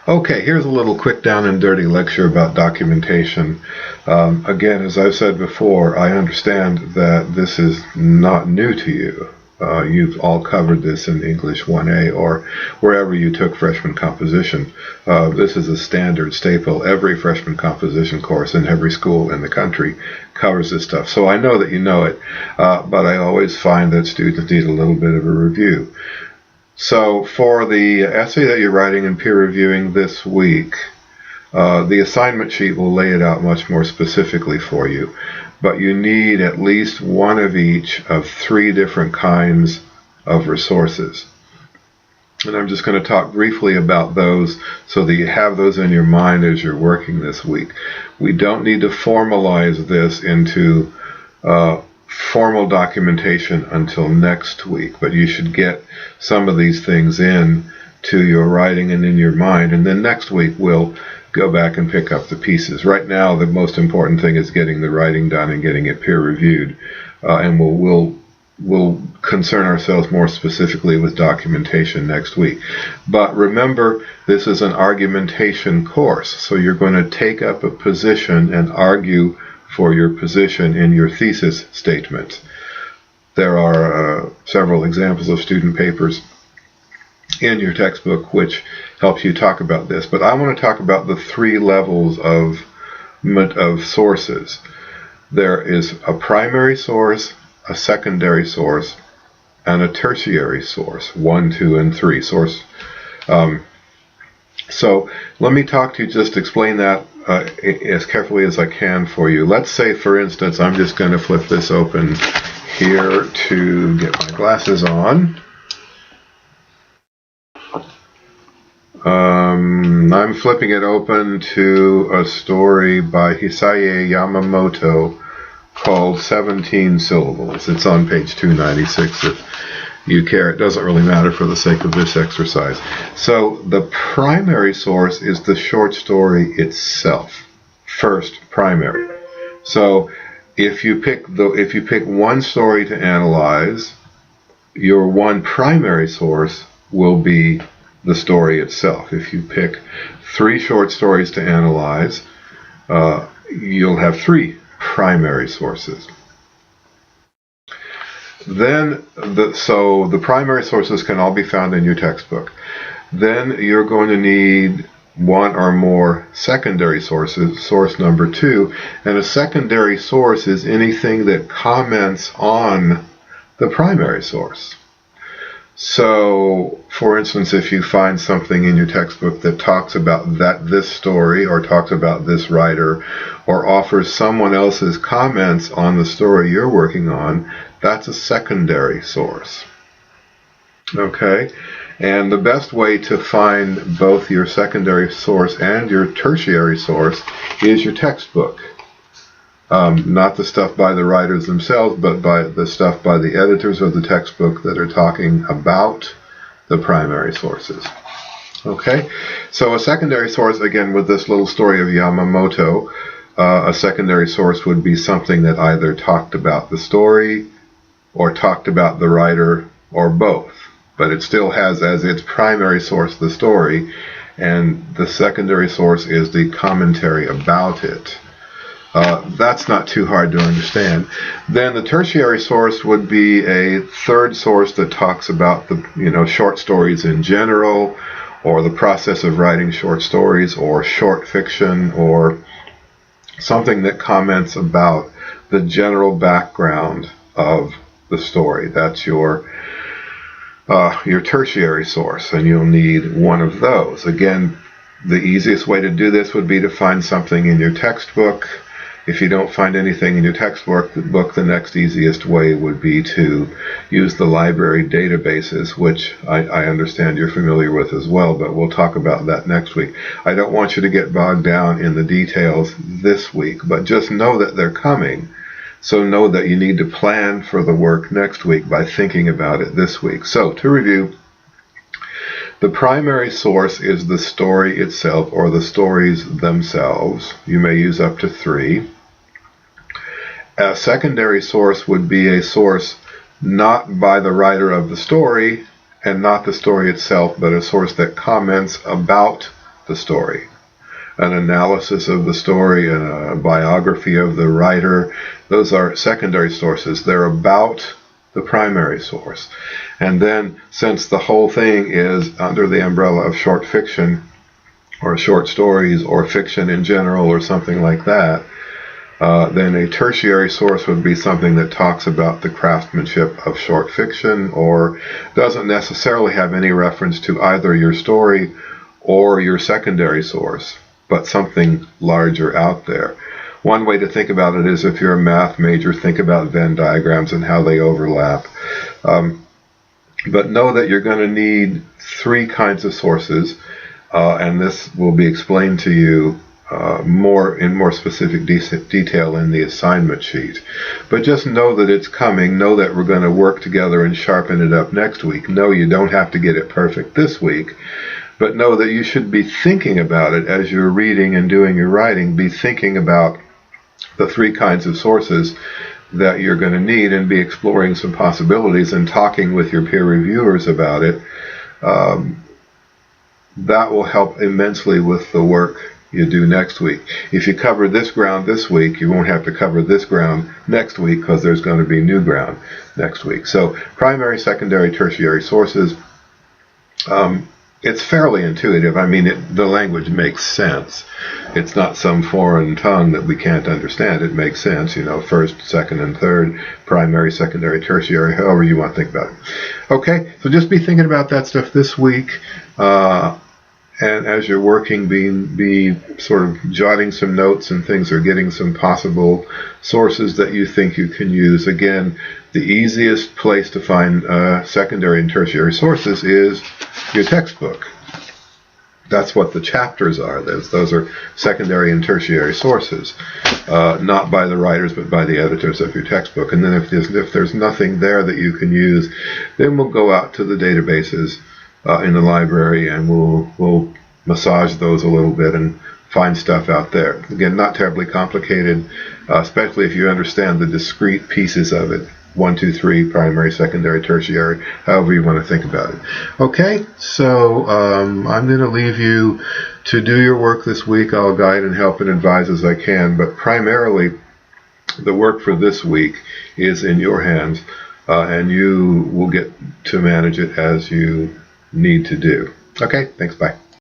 Okay, here's a little quick down and dirty lecture about documentation. Again, as I've said before, I understand that this is not new to you. You've all covered this in English 1A or wherever you took freshman composition. This is a standard staple. Every freshman composition course in every school in the country covers this stuff. So I know that you know it, but I always find that students need a little bit of a review. So for the essay that you're writing and peer reviewing this week, the assignment sheet will lay it out much more specifically for you. But you need at least one of each of 3 different kinds of resources. And I'm just going to talk briefly about those so that you have those in your mind as you're working this week. We don't need to formalize this into formal documentation until next week, but you should get some of these things in to your writing and in your mind, and then next week we'll go back and pick up the pieces. Right now the most important thing is getting the writing done and getting it peer reviewed, and we'll concern ourselves more specifically with documentation next week. But remember, this is an argumentation course, so you're going to take up a position and argue for your position in your thesis statement. There are several examples of student papers in your textbook which helps you talk about this, but I want to talk about the 3 levels of sources. There is a primary source, a secondary source, and a tertiary source. 1, 2, and 3 source. So let me talk to you, just explain that as carefully as I can for you. Let's say, for instance, I'm just going to flip this open here to get my glasses on. I'm flipping it open to a story by Hisaye Yamamoto called 17 Syllables. It's on page 296 if you care. It doesn't really matter for the sake of this exercise. So the primary source is the short story itself. First, primary. So if you pick one story to analyze, your one primary source will be the story itself. If you pick 3 short stories to analyze, you'll have 3 primary sources. Then, so the primary sources can all be found in your textbook. Then you're going to need 1 or more secondary sources, source number 2, and a secondary source is anything that comments on the primary source. So, for instance, if you find something in your textbook that talks about this story, or talks about this writer, or offers someone else's comments on the story you're working on, that's a secondary source. Okay? And the best way to find both your secondary source and your tertiary source is your textbook. Not the stuff by the writers themselves, but by the stuff by the editors of the textbook that are talking about the primary sources. Okay, so a secondary source, again with this little story of Yamamoto, a secondary source would be something that either talked about the story or talked about the writer, or both. But it still has as its primary source the story, and the secondary source is the commentary about it. That's not too hard to understand. Then the tertiary source would be a third source that talks about the short stories in general, or the process of writing short stories, or short fiction, or something that comments about the general background of the story. That's your tertiary source, and you'll need 1 of those. Again, the easiest way to do this would be to find something in your textbook. If you don't find anything in your textbook, the next easiest way would be to use the library databases, which I understand you're familiar with as well, but we'll talk about that next week. I don't want you to get bogged down in the details this week, but just know that they're coming. So know that you need to plan for the work next week by thinking about it this week. So to review, the primary source is the story itself, or the stories themselves. You may use up to 3. A secondary source would be a source not by the writer of the story, and not the story itself, but a source that comments about the story. An analysis of the story and a biography of the writer, those are secondary sources. They're about the primary source. And then, since the whole thing is under the umbrella of short fiction, or short stories, or fiction in general, or something like that, then a tertiary source would be something that talks about the craftsmanship of short fiction, or doesn't necessarily have any reference to either your story or your secondary source, but something larger out there. One way to think about it is, if you're a math major, think about Venn diagrams and how they overlap. But know that you're going to need three kinds of sources, and this will be explained to you in more specific detail in the assignment sheet. But just know that it's coming. Know that we're going to work together and sharpen it up next week. No, you don't have to get it perfect this week, but know that you should be thinking about it as you're reading and doing your writing. Be thinking about the three kinds of sources that you're going to need, and be exploring some possibilities and talking with your peer reviewers about it. That will help immensely with the work you do next week. If you cover this ground this week, you won't have to cover this ground next week, because there's going to be new ground next week. So primary, secondary, tertiary sources. It's fairly intuitive. I mean, the language makes sense. It's not some foreign tongue that we can't understand. It makes sense, first, second, and third, primary, secondary, tertiary, however you want to think about it. Okay, so just be thinking about that stuff this week. And as you're working, be sort of jotting some notes and things, or getting some possible sources that you think you can use. Again, the easiest place to find secondary and tertiary sources is your textbook. That's what the chapters are. Those are secondary and tertiary sources, not by the writers, but by the editors of your textbook. And then if there's nothing there that you can use, then we'll go out to the databases in the library, and we'll massage those a little bit and find stuff out there. Again, not terribly complicated, especially if you understand the discrete pieces of it. 1, 2, 3, primary, secondary, tertiary, however you want to think about it. Okay, so I'm going to leave you to do your work this week. I'll guide and help and advise as I can, but primarily the work for this week is in your hands, and you will get to manage it as you need to do. Okay, thanks, bye.